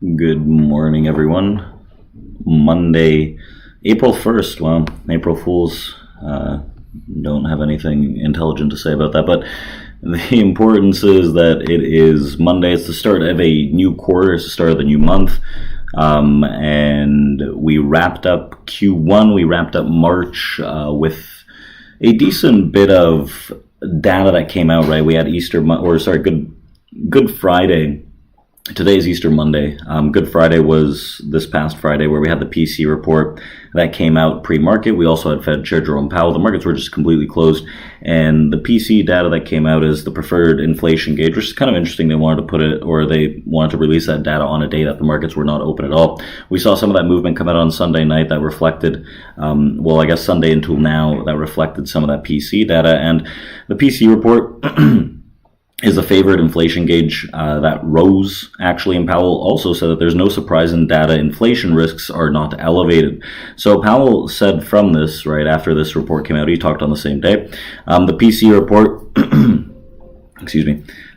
Good morning, everyone. Monday, April 1st. Well, April Fools. Don't have anything intelligent to say about that, but the importance is that it is Monday. It's the start of a new quarter. It's the start of the new month. And we wrapped up Q1. We wrapped up March with a decent bit of data that came out, right? We had Good Friday. Today's Easter Monday. Good Friday was this past Friday, where we had the PC report that came out pre-market. We also had Fed Chair Jerome Powell. The markets were just completely closed, and the PC data that came out is the preferred inflation gauge, which is kind of interesting. They wanted to release that data on a day that the markets were not open at all. We saw some of that movement come out on Sunday night that reflected, Sunday until now, that reflected some of that PC data, and the PC report is the favored inflation gauge that rose, actually, and Powell also said that there's no surprise in data. Inflation risks are not elevated. So Powell said from this, right after this report came out, he talked on the same day, the PC report, the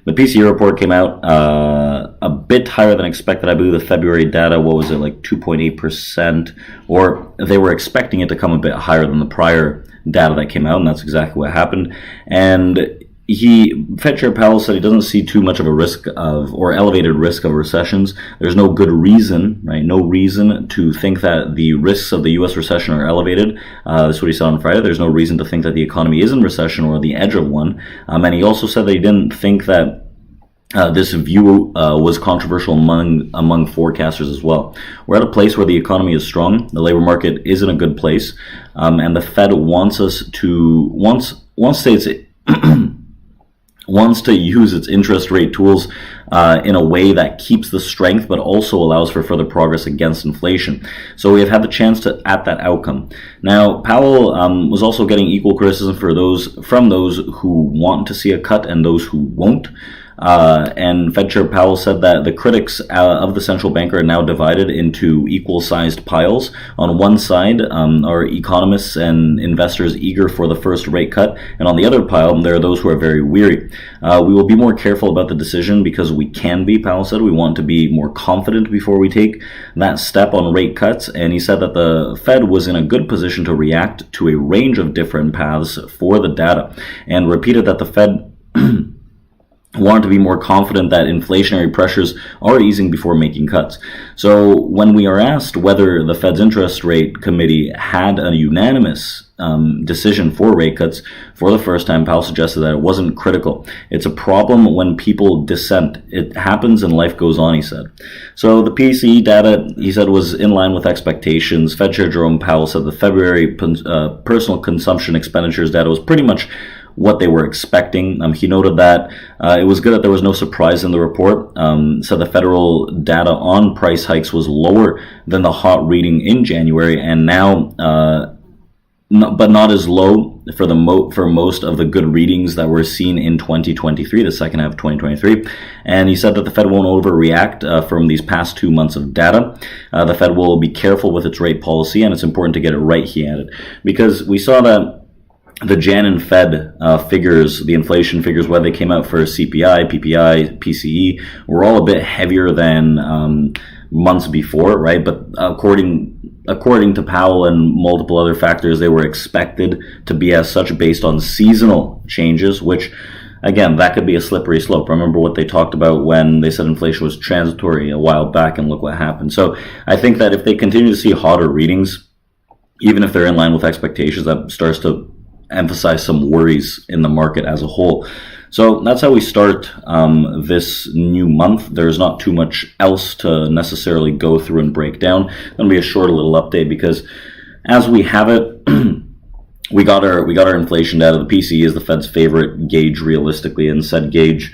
PC report came out a bit higher than expected. I believe the February data, 2.8%, or they were expecting it to come a bit higher than the prior data that came out, and that's exactly what happened. And Fed Chair Powell said he doesn't see too much of a risk of, or elevated risk of recessions. There's no good reason, right? No reason to think that the risks of the U.S. recession are elevated. That's what he said on Friday. There's no reason to think that the economy is in recession or on the edge of one. And he also said that he didn't think that this view was controversial among forecasters as well. We're at a place where the economy is strong, the labor market is in a good place, and the Fed wants to use its interest rate tools in a way that keeps the strength but also allows for further progress against inflation. So we have had the chance at that outcome. Now, Powell was also getting equal criticism from those who want to see a cut and those who won't. And Fed Chair Powell said that the critics of the central banker are now divided into equal-sized piles. On one side are economists and investors eager for the first rate cut, and on the other pile, there are those who are very weary. We will be more careful about the decision because we can be, Powell said. We want to be more confident before we take that step on rate cuts, and he said that the Fed was in a good position to react to a range of different paths for the data, and repeated that the Fed wanted to be more confident that inflationary pressures are easing before making cuts. So when we are asked whether the Fed's interest rate committee had a unanimous decision for rate cuts, for the first time, Powell suggested that it wasn't critical. It's a problem when people dissent. It happens and life goes on, he said. So the PCE data, he said, was in line with expectations. Fed Chair Jerome Powell said the February personal consumption expenditures data was pretty much what they were expecting. He noted that it was good that there was no surprise in the report. Said the federal data on price hikes was lower than the hot reading in January, and now, but not as low for most of the good readings that were seen in 2023, the second half of 2023. And he said that the Fed won't overreact from these past 2 months of data. The Fed will be careful with its rate policy, and it's important to get it right, he added, because we saw that the Jan and Fed figures, the inflation figures, whether they came out for CPI, PPI, PCE, were all a bit heavier than months before, right? But according to Powell and multiple other factors, they were expected to be as such based on seasonal changes, which, again, that could be a slippery slope. Remember what they talked about when they said inflation was transitory a while back, and look what happened. So I think that if they continue to see hotter readings, even if they're in line with expectations, that starts to emphasize some worries in the market as a whole. So that's how we start this new month. There's not too much else to necessarily go through and break down. It's going to be a short little update because as we have it, we got our inflation data. The PCE is the Fed's favorite gauge realistically, and said gauge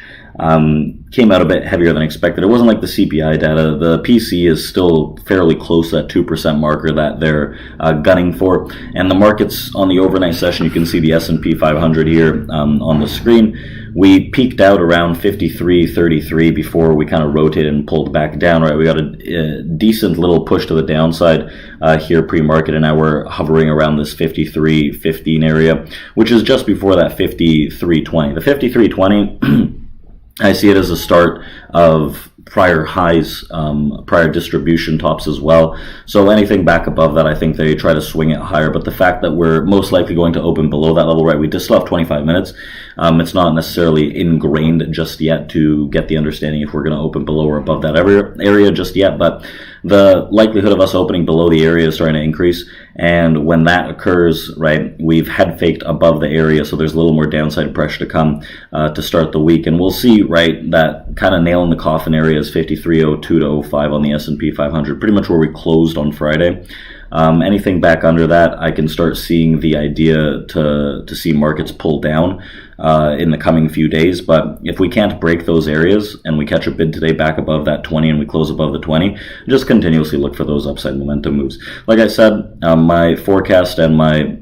came out a bit heavier than expected. It wasn't like the CPI data. The PC is still fairly close to that 2% marker that they're gunning for. And the markets on the overnight session, you can see the S&P 500 here on the screen. We peaked out around 53.33 before we kind of rotated and pulled back down, right? We got a decent little push to the downside here pre-market, and now we're hovering around this 53.15 area, which is just before that 53.20. The 53.20 I see it as a start of prior highs, prior distribution tops as well. So anything back above that, I think they try to swing it higher. But the fact that we're most likely going to open below that level, right? We just still have 25 minutes. It's not necessarily ingrained just yet to get the understanding if we're going to open below or above that area just yet. But the likelihood of us opening below the area is starting to increase. And when that occurs, right, we've head faked above the area, so there's a little more downside pressure to come to start the week. And we'll see, right, that kind of nail in the coffin area is 53.02 to 05 on the S&P 500, pretty much where we closed on Friday. Anything back under that, I can start seeing the idea to see markets pull down in the coming few days. But if we can't break those areas and we catch a bid today back above that 20 and we close above the 20, just continuously look for those upside momentum moves. Like I said, my forecast and my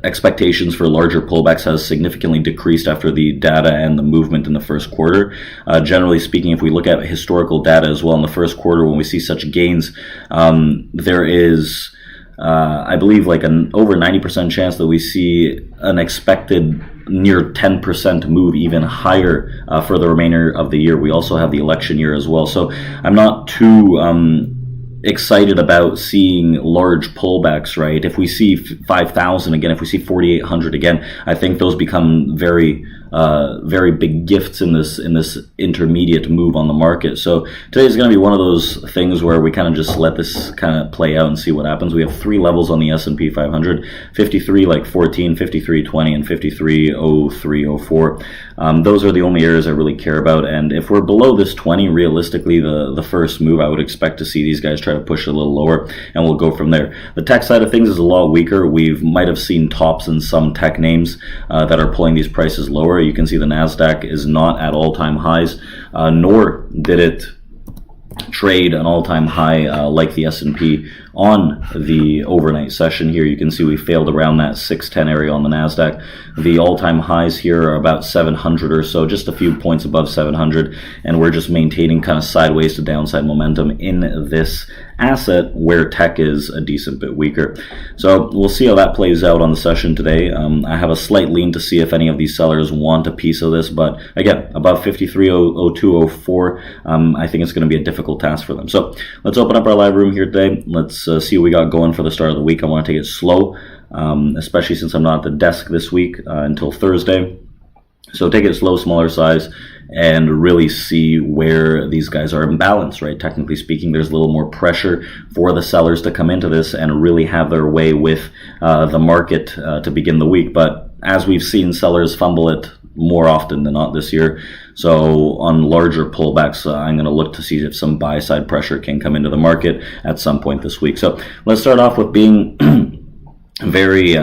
expectations for larger pullbacks has significantly decreased after the data and the movement in the first quarter. Generally speaking, if we look at historical data as well in the first quarter, when we see such gains, there is I believe like an over 90% chance that we see an expected near 10% move even higher for the remainder of the year. We also have the election year as well. So I'm not too excited about seeing large pullbacks, right? If we see 5,000 again, if we see 4,800 again, I think those become very big gifts in this intermediate move on the market. So today is going to be one of those things where we kind of just let this kind of play out and see what happens. We have three levels on the S&P 500, 53 like 14, 53 20, and 53 03 04. Those are the only areas I really care about. And if we're below this 20, realistically, the first move, I would expect to see these guys try to push it a little lower, and we'll go from there. The tech side of things is a lot weaker. We might have seen tops in some tech names that are pulling these prices lower. You can see the NASDAQ is not at all-time highs, nor did it trade an all-time high like the S&P on the overnight session here. You can see we failed around that 610 area on the NASDAQ. The all-time highs here are about 700 or so, just a few points above 700, and we're just maintaining kind of sideways to downside momentum in this asset where tech is a decent bit weaker. So we'll see how that plays out on the session today. I have a slight lean to see if any of these sellers want a piece of this, but again, above 53.0204, I think it's going to be a difficult task for them. So let's open up our live room here today. Let's see what we got going for the start of the week. I want to take it slow, especially since I'm not at the desk this week until Thursday. So take it slow, smaller size, and really see where these guys are in balance, right? Technically speaking, there's a little more pressure for the sellers to come into this and really have their way with the market to begin the week. But as we've seen, sellers fumble it more often than not this year. So on larger pullbacks, I'm going to look to see if some buy-side pressure can come into the market at some point this week. So let's start off with being very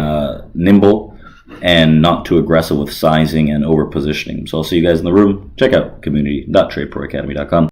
nimble and not too aggressive with sizing and over positioning. So I'll see you guys in the room. Check out community.tradeproacademy.com.